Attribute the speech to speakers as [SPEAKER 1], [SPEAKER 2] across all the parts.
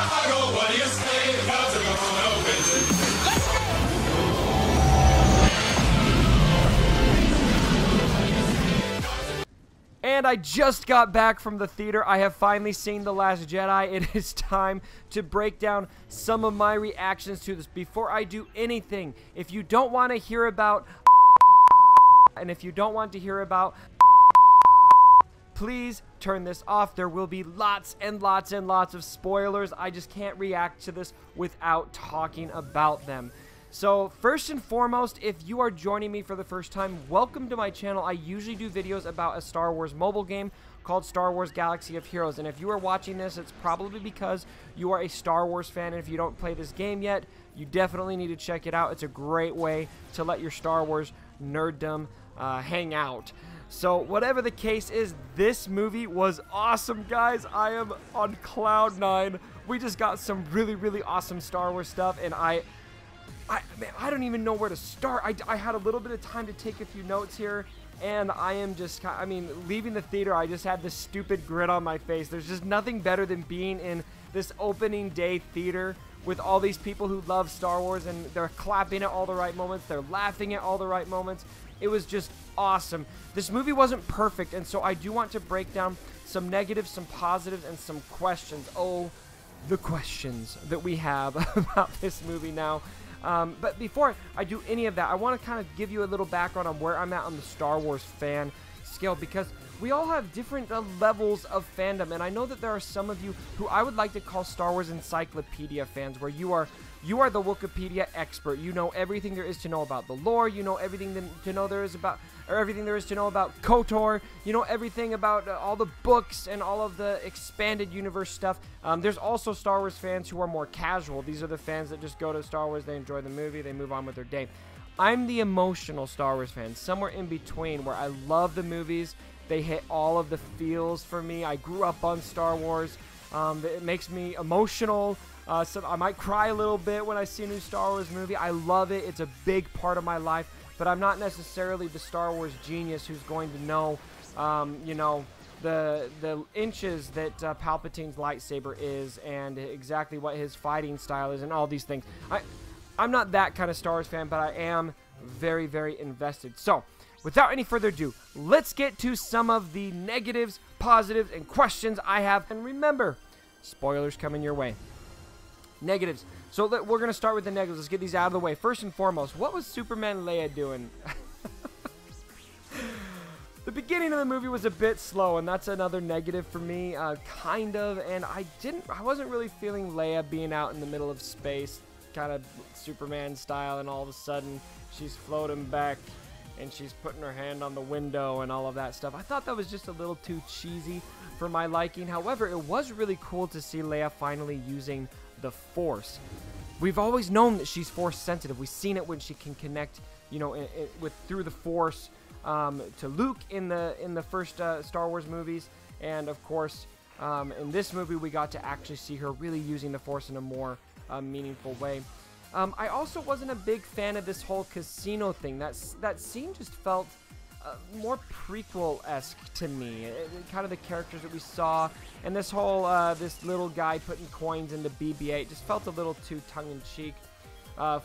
[SPEAKER 1] Chicago, what do you say? The Cubs are gonna win.
[SPEAKER 2] And I just got back from the theater. I have finally seen The Last Jedi. It is time to break down some of my reactions to this. Before I do anything, if you don't want to hear about and if you don't want to hear about please turn this off. There will be lots and lots and lots of spoilers. I just can't react to this without talking about them. So first and foremost, if you are joining me for the first time, welcome to my channel. I usually do videos about a Star Wars mobile game called Star Wars Galaxy of Heroes. And if you are watching this, it's probably because you are a Star Wars fan. And if you don't play this game yet, you definitely need to check it out. It's a great way to let your Star Wars nerddom hang out. So whatever the case is, this movie was awesome, guys. I am on cloud nine. We just got some really, really awesome Star Wars stuff, and man, I don't even know where to start. I had a little bit of time to take a few notes here, and I am just, I mean, leaving the theater, I just had this stupid grin on my face. There's just nothing better than being in this opening day theater with all these people who love Star Wars, and they're clapping at all the right moments. They're laughing at all the right moments. It was just awesome. This movie wasn't perfect, and so I do want to break down some negatives, some positives, and some questions. Oh, the questions that we have about this movie now. But before I do any of that, I want to kind of give you a little background on where I'm at on the Star Wars fan scale, because we all have different levels of fandom, and I know that there are some of you who I would like to call Star Wars encyclopedia fans, where you are the Wikipedia expert. You know everything there is to know about the lore. You know everything there is to know about KOTOR. You know everything about all the books and all of the expanded universe stuff. There's also Star Wars fans who are more casual. These are the fans that just go to Star Wars, they enjoy the movie, they move on with their day. I'm the emotional Star Wars fan, somewhere in between, where I love the movies. They hit all of the feels for me. I grew up on Star Wars. It makes me emotional. So I might cry a little bit when I see a new Star Wars movie. I love it. It's a big part of my life. But I'm not necessarily the Star Wars genius who's going to know, you know, the inches that Palpatine's lightsaber is, and exactly what his fighting style is, and all these things. I'm not that kind of Star Wars fan, but I am very, very invested. So without any further ado, let's get to some of the negatives, positives, and questions I have. And remember, spoilers coming your way. Negatives. So we're going to start with the negatives. Let's get these out of the way. First and foremost, what was Superman and Leia doing? The beginning of the movie was a bit slow, and that's another negative for me, kind of. And I wasn't really feeling Leia being out in the middle of space, kind of Superman style, and all of a sudden she's floating back and she's putting her hand on the window and all of that stuff. I thought that was just a little too cheesy for my liking. However, it was really cool to see Leia finally using the Force. We've always known that she's Force sensitive. We've seen it when she can connect, you know, through the Force to Luke in the first Star Wars movies, and of course in this movie we got to actually see her really using the Force in a more meaningful way. I also wasn't a big fan of this whole casino thing. That scene just felt more prequel-esque to me. Kind of the characters that we saw, and this whole this little guy putting coins into BB-8 just felt a little too tongue-in-cheek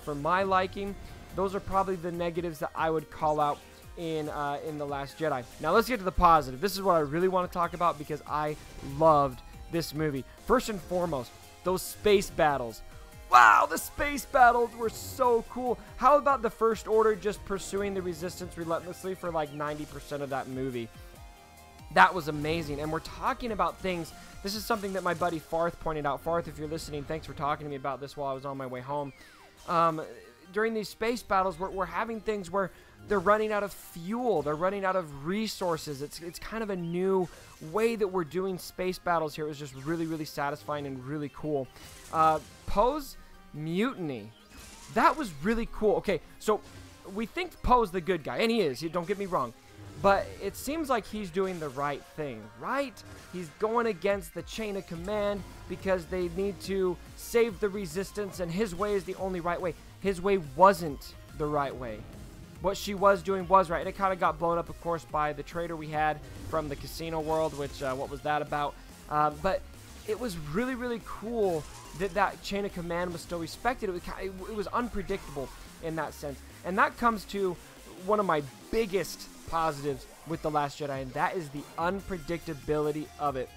[SPEAKER 2] for my liking. Those are probably the negatives that I would call out in The Last Jedi. Now let's get to the positive. This is what I really want to talk about because I loved this movie. First and foremost, those space battles. Wow, the space battles were so cool. How about the First Order just pursuing the Resistance relentlessly for like 90% of that movie? That was amazing. And we're talking about things. This is something that my buddy Farth pointed out. Farth, if you're listening, thanks for talking to me about this while I was on my way home. During these space battles, we're having things where they're running out of fuel. They're running out of resources. It's kind of a new way that we're doing space battles here. It was just really, really satisfying and really cool. Poe's mutiny. That was really cool. Okay, so we think Poe's the good guy, and he is. Don't get me wrong. But it seems like he's doing the right thing, right? He's going against the chain of command because they need to save the Resistance, and his way is the only right way. His way wasn't the right way. What she was doing was right, and it kind of got blown up, of course, by the traitor we had from the casino world, which, what was that about? But it was really, really cool that that chain of command was still respected. It was unpredictable in that sense. And that comes to one of my biggest positives with The Last Jedi, and that is the unpredictability of it.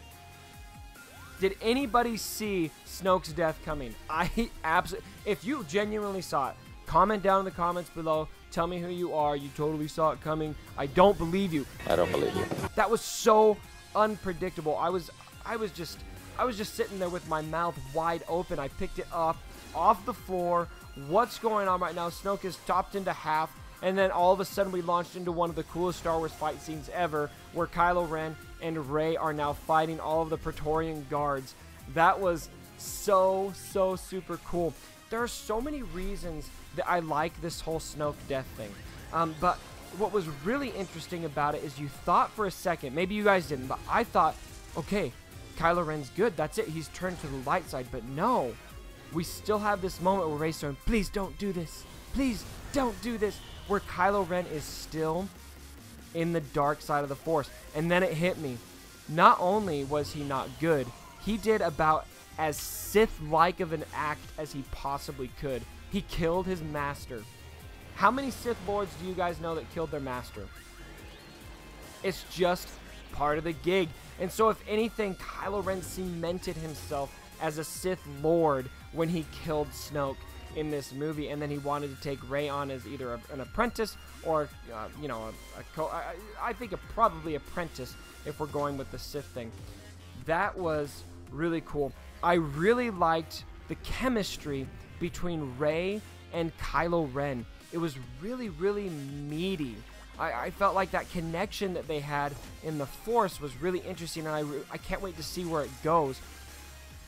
[SPEAKER 2] Did anybody see Snoke's death coming? I absolutely... If you genuinely saw it, comment down in the comments below. Tell me who you are. You totally saw it coming. I don't believe you.
[SPEAKER 3] I don't believe you.
[SPEAKER 2] That was so unpredictable. I was just sitting there with my mouth wide open. I picked it up off the floor. What's going on right now? Snoke is chopped into half, and then all of a sudden we launched into one of the coolest Star Wars fight scenes ever, where Kylo Ren and Rey are now fighting all of the Praetorian guards. That was so super cool. There are so many reasons that I like this whole Snoke death thing. But what was really interesting about it is you thought for a second, maybe you guys didn't, but I thought, okay, Kylo Ren's good. That's it. He's turned to the light side. But no, we still have this moment where Rey's saying, please don't do this. Please don't do this. Where Kylo Ren is still in the dark side of the Force. And then it hit me. Not only was he not good, he did about as Sith-like of an act as he possibly could. He killed his master. How many Sith Lords do you guys know that killed their master? It's just part of the gig. And so if anything, Kylo Ren cemented himself as a Sith Lord when he killed Snoke in this movie, and then he wanted to take Rey on as either an apprentice or, I think probably apprentice if we're going with the Sith thing. That was really cool. I really liked the chemistry between Rey and Kylo Ren. It was really, really meaty. I felt like that connection that they had in the Force was really interesting, and I can't wait to see where it goes.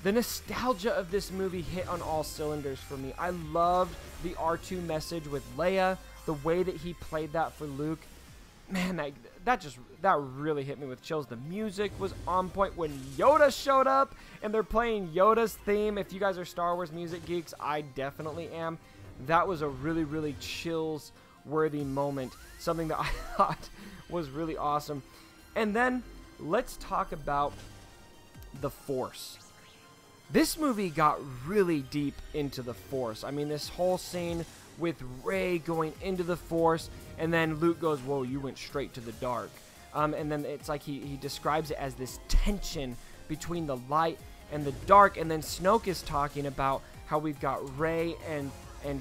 [SPEAKER 2] The nostalgia of this movie hit on all cylinders for me. I loved the R2 message with Leia, the way that he played that for Luke. Man, that really hit me with chills. The music was on point when Yoda showed up, and they're playing Yoda's theme. If you guys are Star Wars music geeks, I definitely am. That was a really, really chills-worthy moment. Something that I thought was really awesome. And then, let's talk about the Force. This movie got really deep into the Force. I mean, this whole scene with Rey going into the Force, and then Luke goes, whoa, you went straight to the dark. And then it's like he describes it as this tension between the light and the dark, and then Snoke is talking about how we've got Rey and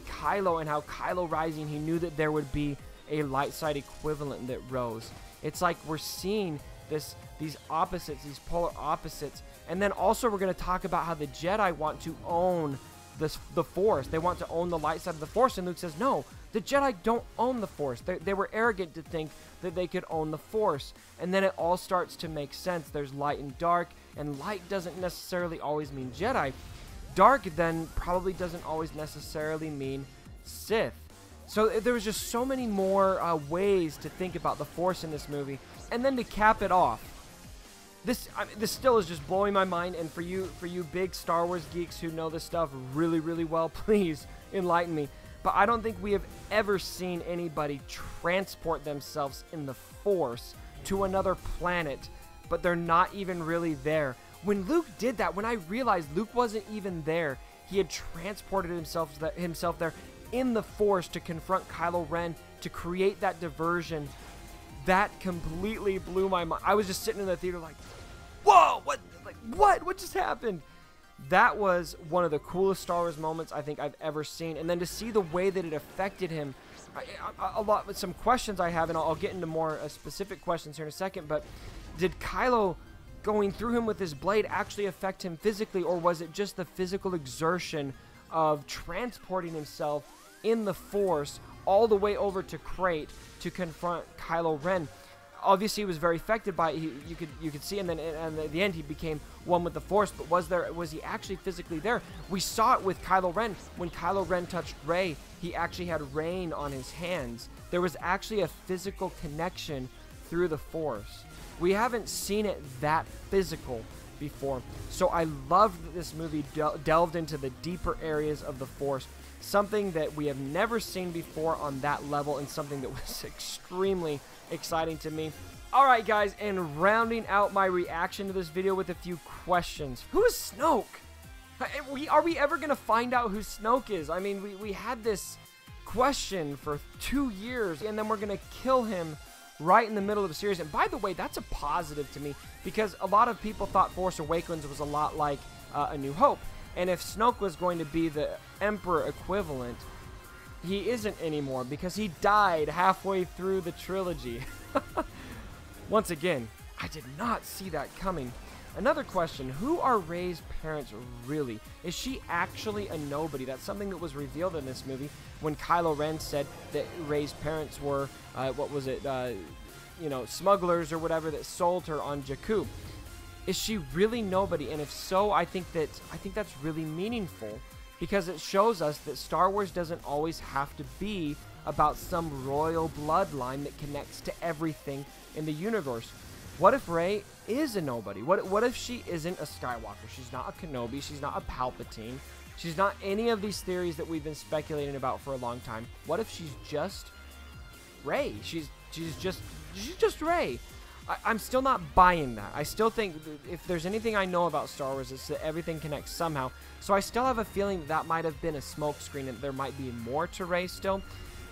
[SPEAKER 2] Kylo, and how Kylo rising, he knew that there would be a light side equivalent that rose. It's like we're seeing these opposites, these polar opposites. And then also we're going to talk about how the Jedi want to own the Force. They want to own the light side of the Force. And Luke says, no, the Jedi don't own the Force. They were arrogant to think that they could own the Force. And then it all starts to make sense. There's light and dark, and light doesn't necessarily always mean Jedi. Dark then probably doesn't always necessarily mean Sith. So there was just so many more ways to think about the Force in this movie. And then to cap it off, this still is just blowing my mind. And for you big Star Wars geeks who know this stuff really, really well, please enlighten me. But I don't think we have ever seen anybody transport themselves in the Force to another planet, but they're not even really there. When Luke did that, when I realized Luke wasn't even there, he had transported himself there in the Force to confront Kylo Ren, to create that diversion. That completely blew my mind. I was just sitting in the theater like, whoa, what just happened? That was one of the coolest Star Wars moments I think I've ever seen. And then to see the way that it affected him, some questions I have, and I'll get into more specific questions here in a second, but did Kylo going through him with his blade actually affect him physically, or was it just the physical exertion of transporting himself in the Force all the way over to Crait to confront Kylo Ren? Obviously, he was very affected by it. You could see, and then at the end, he became one with the Force. But was he actually physically there? We saw it with Kylo Ren. When Kylo Ren touched Rey, he actually had rain on his hands. There was actually a physical connection through the Force. We haven't seen it that physical before. So I loved that this movie delved into the deeper areas of the Force. Something that we have never seen before on that level, and something that was extremely exciting to me. Alright guys, and rounding out my reaction to this video with a few questions. Who is Snoke? Are we ever going to find out who Snoke is? I mean, we had this question for 2 years, and then we're going to kill him right in the middle of the series. And by the way, that's a positive to me, because a lot of people thought Force Awakens was a lot like A New Hope. And if Snoke was going to be the Emperor equivalent, he isn't anymore, because he died halfway through the trilogy. Once again, I did not see that coming. Another question, who are Rey's parents really? Is she actually a nobody? That's something that was revealed in this movie when Kylo Ren said that Rey's parents were, smugglers or whatever that sold her on Jakku. Is she really nobody? And if so, I think that's really meaningful, because it shows us that Star Wars doesn't always have to be about some royal bloodline that connects to everything in the universe. What if Rey is a nobody? What if she isn't a Skywalker? She's not a Kenobi. She's not a Palpatine. She's not any of these theories that we've been speculating about for a long time. What if she's just Rey? She's just Rey. I'm still not buying that. I still think if there's anything I know about Star Wars, it's that everything connects somehow. So I still have a feeling that might have been a smokescreen and there might be more to Rey still.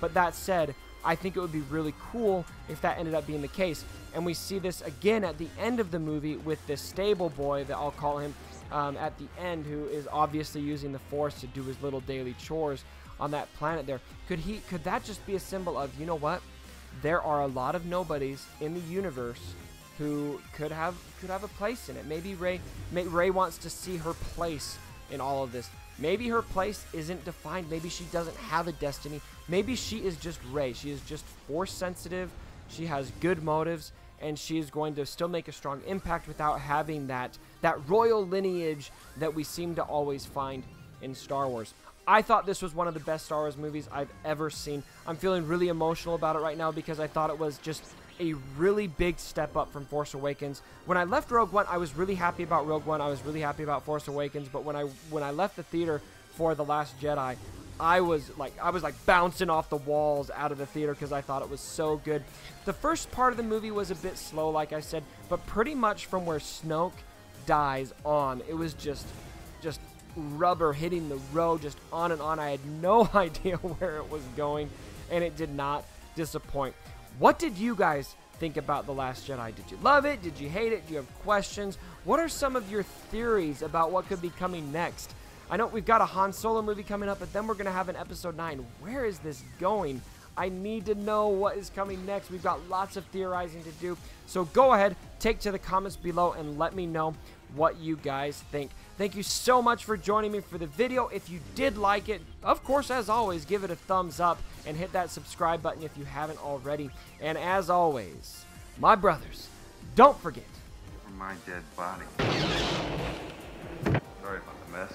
[SPEAKER 2] But that said, I think it would be really cool if that ended up being the case. And we see this again at the end of the movie with this stable boy that I'll call him at the end, who is obviously using the Force to do his little daily chores on that planet there. Could that just be a symbol of, you know what? There are a lot of nobodies in the universe who could have a place in it. Maybe Rey wants to see her place in all of this. Maybe her place isn't defined. Maybe she doesn't have a destiny. Maybe she is just Rey. She is just Force sensitive. She has good motives, and she is going to still make a strong impact without having that royal lineage that we seem to always find in Star Wars. I thought this was one of the best Star Wars movies I've ever seen. I'm feeling really emotional about it right now because I thought it was just a really big step up from Force Awakens. When I left Rogue One, I was really happy about Rogue One. I was really happy about Force Awakens. But when I left the theater for The Last Jedi, I was like bouncing off the walls out of the theater because I thought it was so good. The first part of the movie was a bit slow, like I said, but pretty much from where Snoke dies on, it was just rubber hitting the road, just on and on. I had no idea where it was going, and it did not disappoint. What did you guys think about The Last Jedi? Did you love it? Did you hate it? Do you have questions? What are some of your theories about what could be coming next? I know we've got a Han Solo movie coming up, but then we're going to have an Episode 9. Where is this going? I need to know what is coming next. We've got lots of theorizing to do. So go ahead, take to the comments below, and let me know what you guys think. Thank you so much for joining me for the video. If you did like it, of course, as always, give it a thumbs up and hit that subscribe button if you haven't already. And as always, my brothers, don't forget.
[SPEAKER 3] For my dead body. Sorry about the mess.